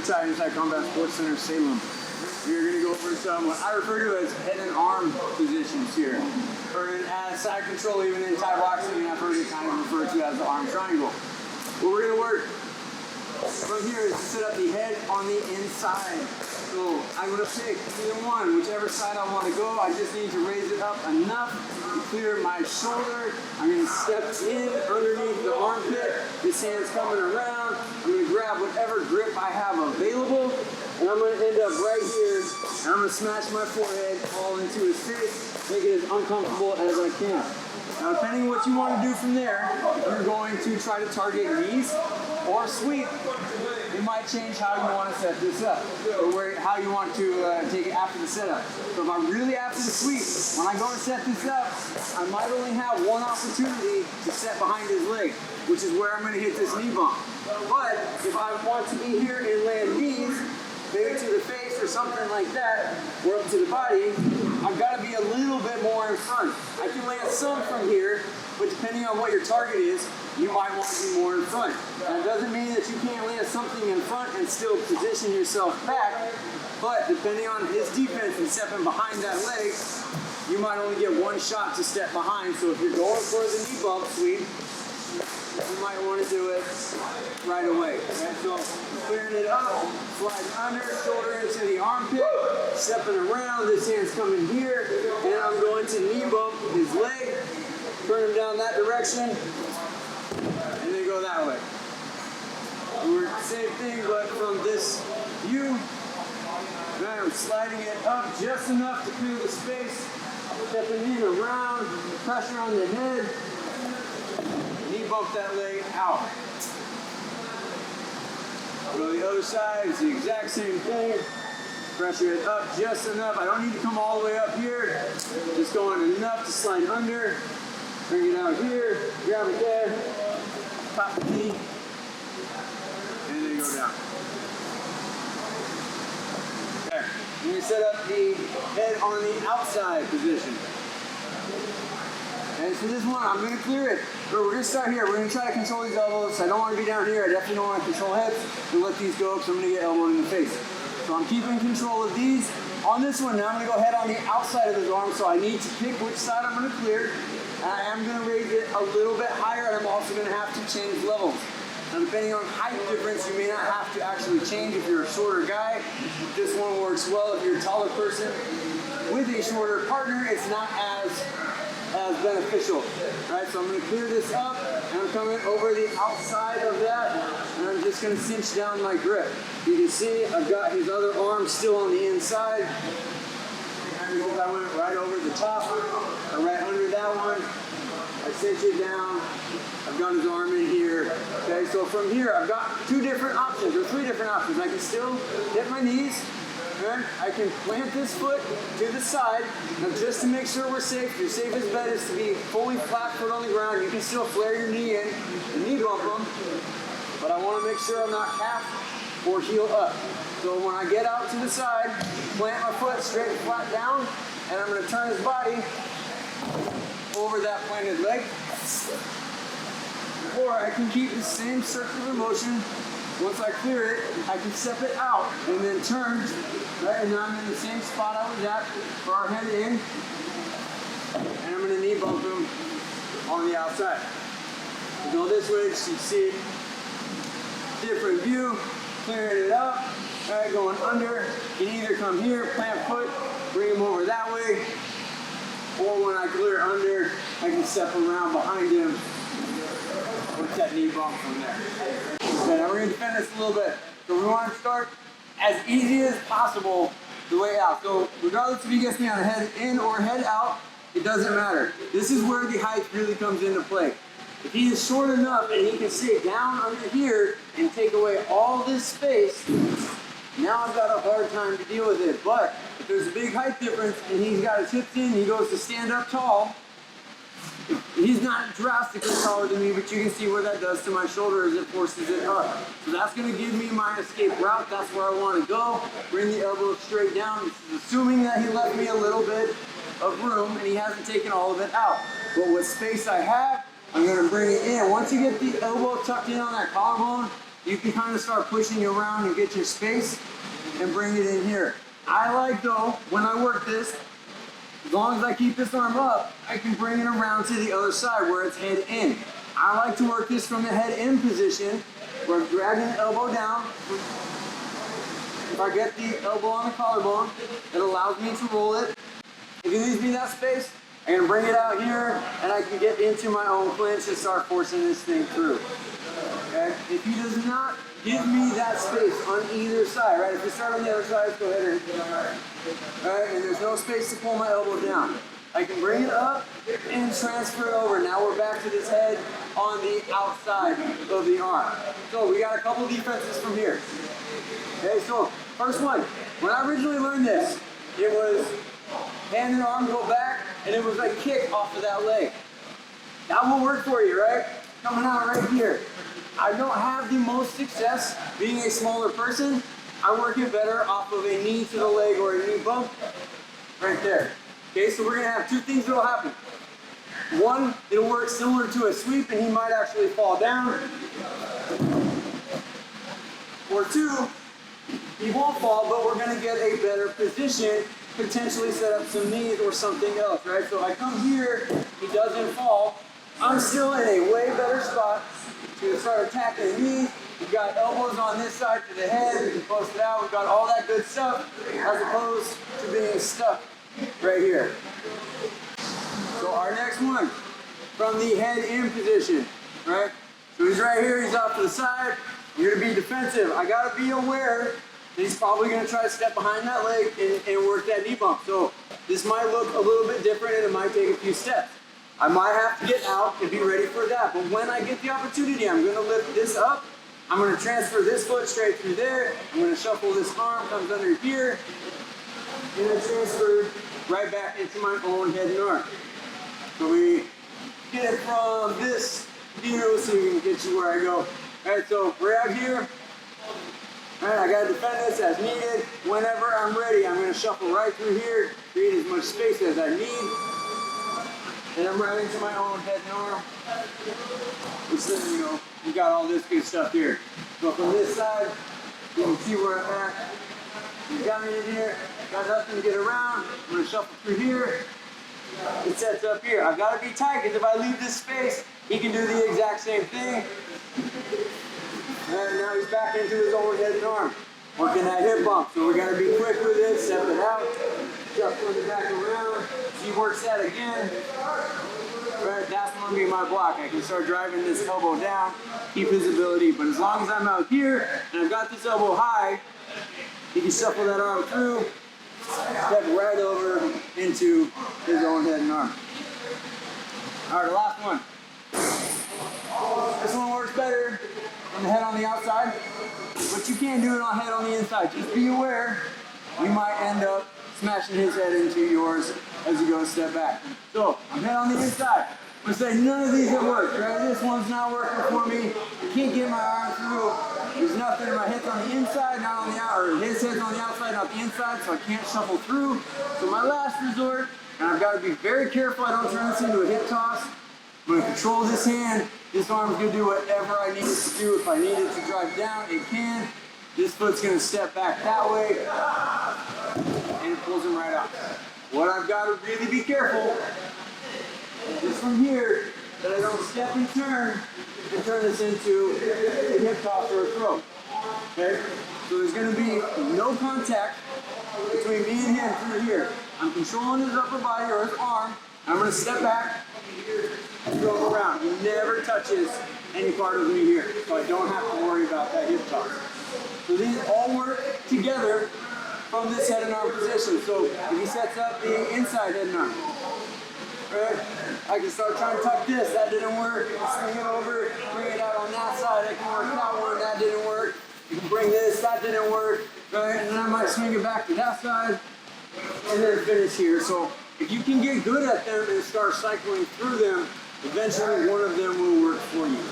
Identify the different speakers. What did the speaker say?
Speaker 1: Muay Thai inside Combat Sports Center, Salem. We're going to go over some what I refer to as head and arm positions here. Or as side control, even in Thai boxing, I've heard it kind of referred to as the arm triangle. What we're going to work from here is to set up the head on the inside. So I'm going to pick either one, whichever side I want to go. I just need to raise it up enough to clear my shoulder. I'm going to step in underneath the armpit. This hand's coming around. I'm going to grab whatever grip I have available, and I'm going to end up right here, and I'm going to smash my forehead all into his face, make it as uncomfortable as I can. Now, depending on what you want to do from there, if you're going to try to target knees or sweep, it might change how you want to set this up, or how you want to take it after the setup. So if I'm really after the sweep, when I go to set this up, I might only have one opportunity to set behind his leg, which is where I'm going to hit this knee bump. But if I want to be here and land knees, maybe to the face or something like that, or up to the body, I've got to be a little bit more in front. I can land some from here, but depending on what your target is, you might want to be more in front. That doesn't mean that you can't land something in front and still position yourself back, but depending on his defense and stepping behind that leg, you might only get one shot to step behind. So if you're going for the knee bump sweep, you might want to do it right away. Okay? So clearing it up, sliding under, shoulder into the armpit, stepping around, this hand's coming here, and I'm going to knee bump his leg, turn him down that direction, and then go that way. We're same thing, but from this view, I'm sliding it up just enough to clear the space, stepping in around, pressure on the head, knee bump that leg out. Go to the other side, it's the exact same thing. Pressure it up just enough. I don't need to come all the way up here. Just going enough to slide under. Bring it out here, grab it there, pop the knee, and then go down. There. I'm going to set up the head on the outside position. And so this one, I'm going to clear it. But we're going to start here. We're going to try to control these elbows. I don't want to be down here. I definitely don't want to control heads and let these go, because I'm going to get elbowed in the face. So I'm keeping control of these. On this one, now I'm going to go head on the outside of his arm, so I need to pick which side I'm going to clear. And I am going to raise it a little bit higher, and I'm also going to have to change levels. Now, depending on height difference, you may not have to actually change if you're a shorter guy. This one works well if you're a taller person. With a shorter partner, it's not as beneficial, right? So I'm going to clear this up, and I'm coming over the outside of that, and I'm just going to cinch down my grip. You can see I've got his other arm still on the inside. I went right over the top, or right under that one. I cinch it down. I've got his arm in here. Okay, so from here I've got two different options, or three different options. I can still hit my knees. And I can plant this foot to the side. Now, just to make sure we're safe, your safest bet is to be fully flat foot on the ground. You can still flare your knee in and knee bump them, but I want to make sure I'm not calf or heel up. So when I get out to the side, plant my foot straight flat down, and I'm going to turn his body over that planted leg. Or I can keep the same circular motion. Once I clear it, I can step it out and then turn, right? And now I'm in the same spot I was at for our head in. And I'm going to knee bump him on the outside. We go this way, so you see different view, clearing it up, right? Going under. You can either come here, plant foot, bring him over that way, or when I clear under, I can step around behind him with that knee bump from there. Okay, now we're going to defend this a little bit. So we want to start as easy as possible the way out. So regardless if he gets me on a head in or head out, it doesn't matter. This is where the height really comes into play. If he is short enough and he can stay down under here and take away all this space, now I've got a hard time to deal with it. But if there's a big height difference and he's got his hips in, he goes to stand up tall. He's not drastically taller than me, but you can see what that does to my shoulder as it forces it up. So that's going to give me my escape route. That's where I want to go. Bring the elbow straight down. This is assuming that he left me a little bit of room and he hasn't taken all of it out. But with space I have, I'm going to bring it in. Once you get the elbow tucked in on that collarbone, you can kind of start pushing it around and get your space and bring it in here. I like though, when I work this, as long as I keep this arm up, I can bring it around to the other side where it's head in. I like to work this from the head in position, where I'm dragging the elbow down. If I get the elbow on the collarbone, it allows me to roll it. If it leaves me that space, I can bring it out here and I can get into my own clinch and start forcing this thing through. Okay? If he does not give me that space on either side, right? If you start on the other side, let's go ahead and, right? And there's no space to pull my elbow down. I can bring it up and transfer it over. Now we're back to this head on the outside of the arm. So we got a couple defenses from here. Okay, so first one, when I originally learned this, it was hand and arm go back, and it was like kick off of that leg. That will work for you, right? Coming out right here. I don't have the most success being a smaller person. I work it better off of a knee to the leg or a knee bump right there. Okay, so we're gonna have two things that'll happen. One, it'll work similar to a sweep and he might actually fall down. Or two, he won't fall, but we're gonna get a better position, potentially set up some knees or something else, right? So if I come here, he doesn't fall, I'm still in a way better spot to start attacking knees. We've got elbows on this side to the head, we can post it out, we've got all that good stuff, as opposed to being stuck right here. So our next one, from the head in position, right? So he's right here, he's off to the side. You're gonna be defensive. I gotta be aware that he's probably gonna try to step behind that leg and work that knee bump. So this might look a little bit different and it might take a few steps. I might have to get out and be ready for that. But when I get the opportunity, I'm gonna lift this up. I'm gonna transfer this foot straight through there. I'm gonna shuffle this arm, comes under here, and then transfer right back into my own head and arm. So we get it from this view so we can get you where I go. All right, so we're out here. All right, I gotta defend this as needed. Whenever I'm ready, I'm gonna shuffle right through here, create as much space as I need. And I'm right into my own head and arm. Which then, you know, you got all this good stuff here. So from this side, you can see where I'm at. You got me in here, got nothing to get around. I'm gonna shuffle through here. It sets up here. I've got to be tight because if I leave this space, he can do the exact same thing. And now he's back into his own head and arm, working that hip bump. So we're going to be quick with it, step it out, shuffle it back around. He works that again. Right, that's going to be my block. I can start driving this elbow down, keep visibility. But as long as I'm out here and I've got this elbow high, he can shuffle that arm through, step right over into his own head and arm. All right, the last one. This one works better on the head on the outside, but you can't do it on head on the inside. Just be aware, you might end up smashing his head into yours as you go a step back. So, I'm head on the inside. I'm gonna say none of these have worked, right? This one's not working for me. I can't get my arm through. There's nothing. My head's on the inside, not on the out, or his head's on the outside, not the inside, so I can't shuffle through. So my last resort, and I've got to be very careful I don't turn this into a hip toss. I'm going to control this hand. This arm's going to do whatever I need it to do. If I need it to drive down, it can. This foot's going to step back that way, and it pulls him right out. What I've got to really be careful is from here that I don't step and turn this into a hip toss or a throw. Okay? So there's going to be no contact between me and him through here. I'm controlling his upper body or his arm. I'm going to step back and throw him around. He never touches any part of me here, so I don't have to worry about that hip toss. So these all work together from this head and arm position. So if he sets up the inside head and arm, right? I can start trying to tuck this. That didn't work. Swing it over, bring it out on that side. I can work that one. That didn't work. You can bring this. That didn't work. Right? And then I might swing it back to that side and then finish here. So if you can get good at them and start cycling through them, eventually one of them will work for you.